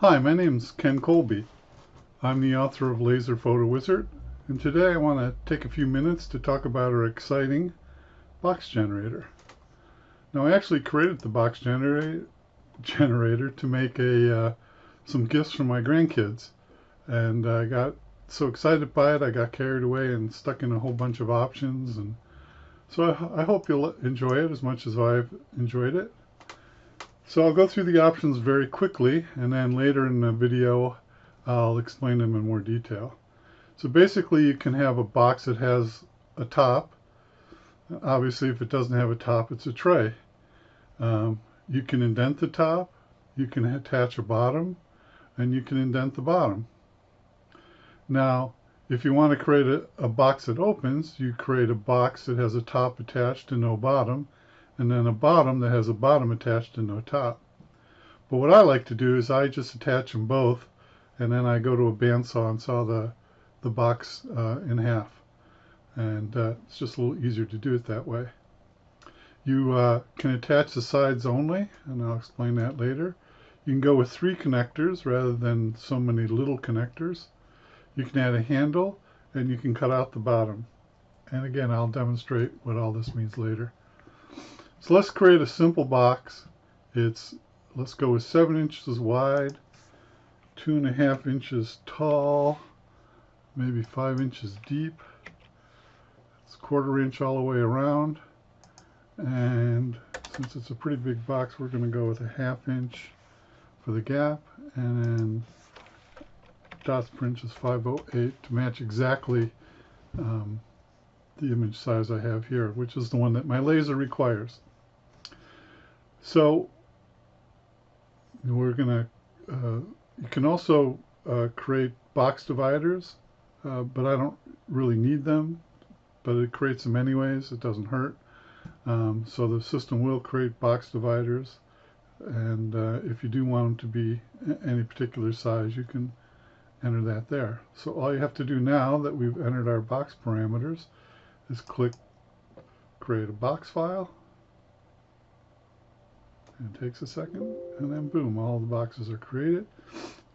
Hi, my name's Ken Colby. I'm the author of Laser Photo Wizard, and today I want to take a few minutes to talk about our exciting box generator. Now, I actually created the box generator to make some gifts for my grandkids, and I got so excited by it I got carried away and stuck in a whole bunch of options, and so I hope you'll enjoy it as much as I've enjoyed it. So I'll go through the options very quickly, and then later in the video I'll explain them in more detail. So basically you can have a box that has a top. Obviously if it doesn't have a top, it's a tray. You can indent the top, you can attach a bottom, and you can indent the bottom. Now if you want to create a box that opens, you create a box that has a top attached and no bottom, and then a bottom that has a bottom attached and no top. But what I like to do is I just attach them both, and then I go to a bandsaw and saw the box in half. And it's just a little easier to do it that way. You can attach the sides only, and I'll explain that later. You can go with 3 connectors rather than so many little connectors. You can add a handle, and you can cut out the bottom. And again, I'll demonstrate what all this means later. So let's create a simple box. Let's go with 7 inches wide, 2.5 inches tall, maybe 5 inches deep. It's 1/4 inch all the way around. And since it's a pretty big box, we're going to go with a 1/2 inch for the gap, and then dots per inch is 508 to match exactly the image size I have here, which is the one that my laser requires. So we're going to, you can also create box dividers, but I don't really need them, but it creates them anyways. It doesn't hurt. So the system will create box dividers, and if you do want them to be any particular size, you can enter that there. So all you have to do now that we've entered our box parameters is click create a box file. It takes a second, and then boom, all the boxes are created.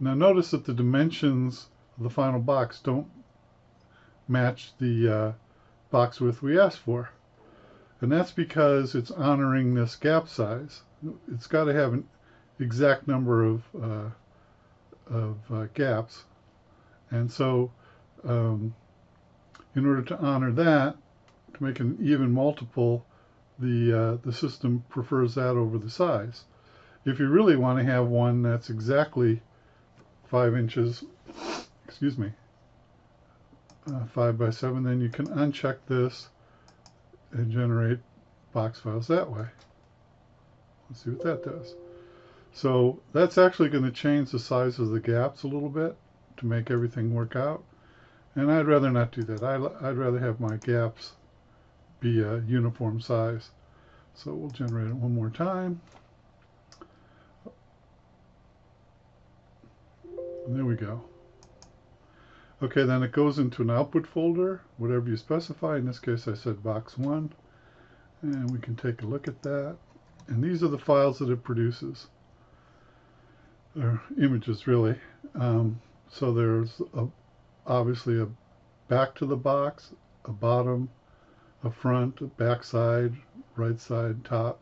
Now notice that the dimensions of the final box don't match the box width we asked for. And that's because it's honoring this gap size. It's got to have an exact number of gaps. And so in order to honor that, to make an even multiple, the system prefers that over the size. If you really want to have one that's exactly 5 inches, 5 by 7, then you can uncheck this and generate box files that way. Let's see what that does. So that's actually going to change the size of the gaps a little bit to make everything work out. And I'd rather not do that. I'd rather have my gaps be a uniform size. So we'll generate it one more time. And there we go. Okay, then it goes into an output folder, whatever you specify. In this case, I said box 1. And we can take a look at that. And these are the files that it produces. Or images, really. So there's obviously a back to the box, a bottom, a front, a back side, right side, top.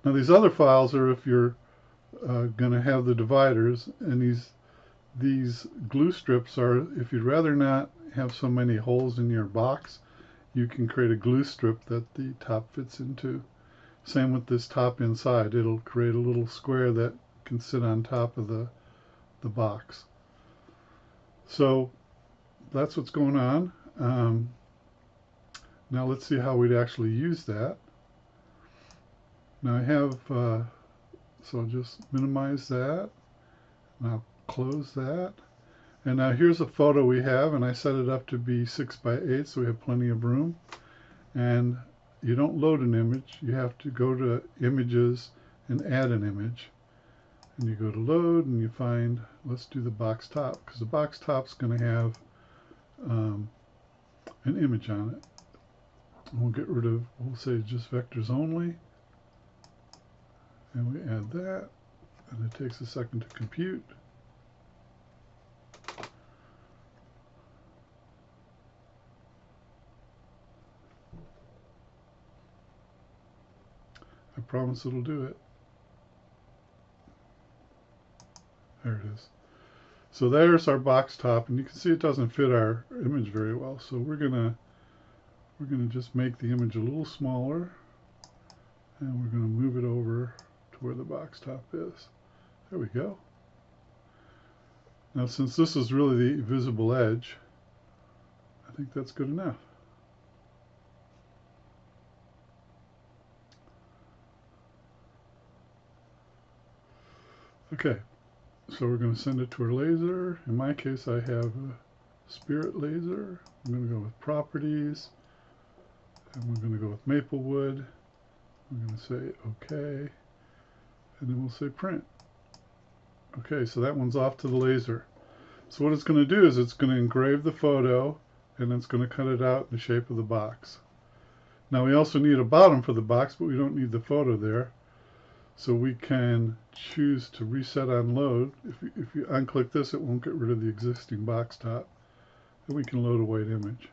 Now these other files are if you're going to have the dividers, and these glue strips are if you'd rather not have so many holes in your box, you can create a glue strip that the top fits into. Same with this top inside. It'll create a little square that can sit on top of the box. So that's what's going on. Now let's see how we'd actually use that. Now I have, so I'll just minimize that. And I'll close that. And now here's a photo we have, and I set it up to be 6 by 8, so we have plenty of room. And you don't load an image. You have to go to Images and add an image. And you go to Load, and you find, let's do the box top, because the box top's going to have an image on it. And we'll get rid of, we'll say just vectors only. And we add that, and it takes a second to compute. promise it'll do it. There it is. So there's our box top, and you can see it doesn't fit our image very well. So we're gonna just make the image a little smaller, and we're gonna move it over to where the box top is. There we go. Now, since this is really the visible edge, I think that's good enough. Okay, so we're going to send it to our laser. In my case, I have a Spirit laser. I'm going to go with Properties, and we're going to go with Maplewood. We're going to say OK, and then we'll say Print. Okay, so that one's off to the laser. So what it's going to do is it's going to engrave the photo, and it's going to cut it out in the shape of the box. Now we also need a bottom for the box, but we don't need the photo there. So we can choose to reset on load. If you unclick this, it won't get rid of the existing box top. And we can load a white image.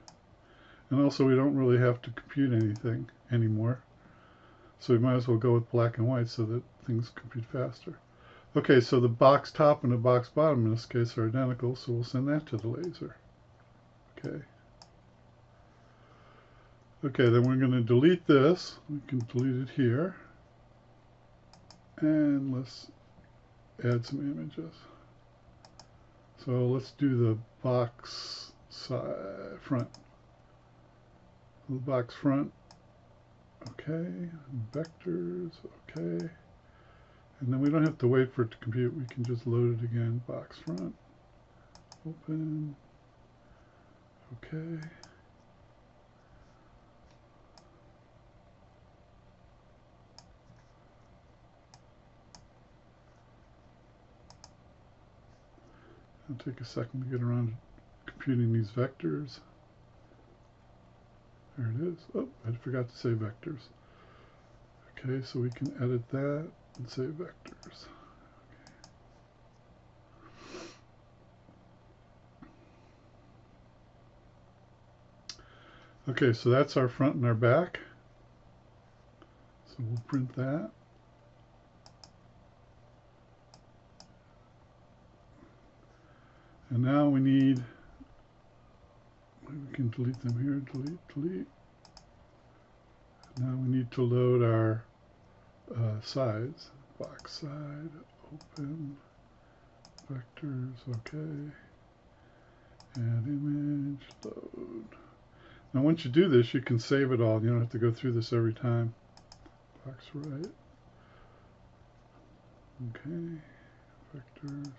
And also we don't really have to compute anything anymore. So we might as well go with black and white so that things compute faster. Okay, so the box top and the box bottom in this case are identical, so we'll send that to the laser. Okay. Okay, then we're going to delete this. We can delete it here. And let's add some images. So let's do the box side, front. The box front. Okay. Vectors. Okay. And then we don't have to wait for it to compute. We can just load it again. Box front. Open. Okay. It'll take a second to get around to computing these vectors. There it is. Oh, I forgot to say vectors. Okay, so we can edit that and say vectors. Okay, so that's our front and our back. So we'll print that. And now we need, we can delete them here, delete. Now we need to load our sides. Box side, open, vectors, okay. Add image, load. Now once you do this, you can save it all. You don't have to go through this every time. Box right. Okay, vectors.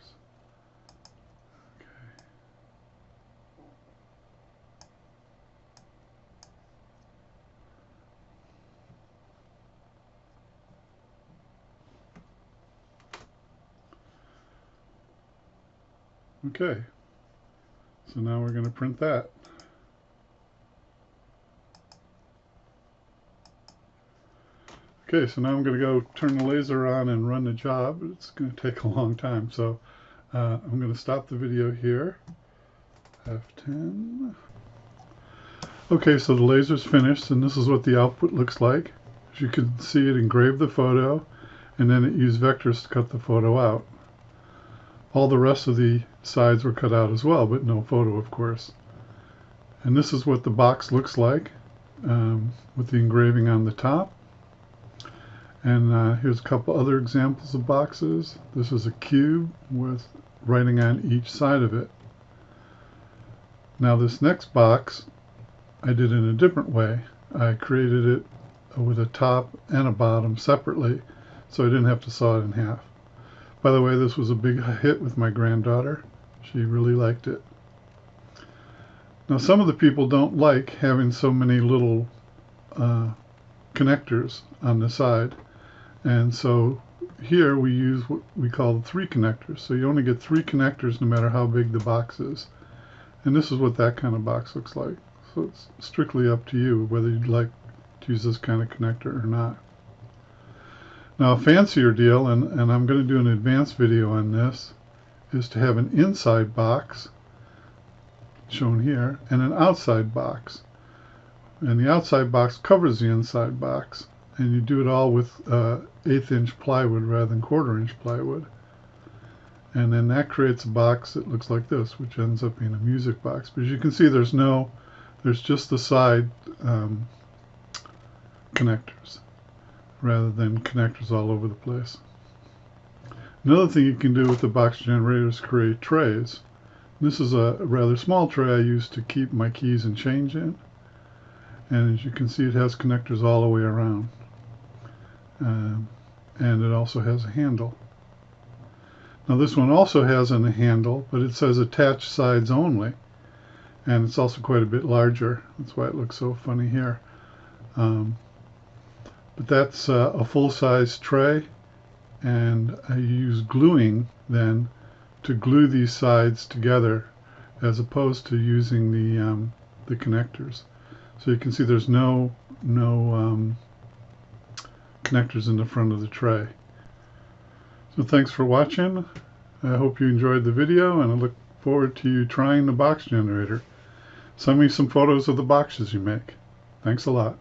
Okay, so now we're going to print that. Okay, so now I'm going to go turn the laser on and run the job. It's going to take a long time, so I'm going to stop the video here. F10. Okay, so the laser's finished, and this is what the output looks like. As you can see, it engraved the photo, and then it used vectors to cut the photo out. All the rest of the sides were cut out as well, but no photo, of course. And this is what the box looks like with the engraving on the top. And here's a couple other examples of boxes. This is a cube with writing on each side of it. Now this next box I did in a different way. I created it with a top and a bottom separately, so I didn't have to saw it in half. By the way, this was a big hit with my granddaughter. She really liked it. Now some of the people don't like having so many little connectors on the side. And so here we use what we call 3 connectors. So you only get 3 connectors no matter how big the box is. And this is what that kind of box looks like. So it's strictly up to you whether you'd like to use this kind of connector or not. Now a fancier deal, and I'm going to do an advanced video on this, is to have an inside box, shown here, and an outside box. And the outside box covers the inside box, and you do it all with 1/8 inch plywood rather than 1/4 inch plywood. And then that creates a box that looks like this, which ends up being a music box. But as you can see, there's just the side connectors rather than connectors all over the place. Another thing you can do with the box generator is create trays. This is a rather small tray I use to keep my keys and change in. And as you can see, it has connectors all the way around. And it also has a handle. Now this one also has a handle, but it says attach sides only. And it's also quite a bit larger. That's why it looks so funny here. But that's a full-size tray, and I use gluing then to glue these sides together as opposed to using the connectors. So you can see there's no connectors in the front of the tray. So thanks for watching. I hope you enjoyed the video, and I look forward to you trying the box generator. Send me some photos of the boxes you make. Thanks a lot.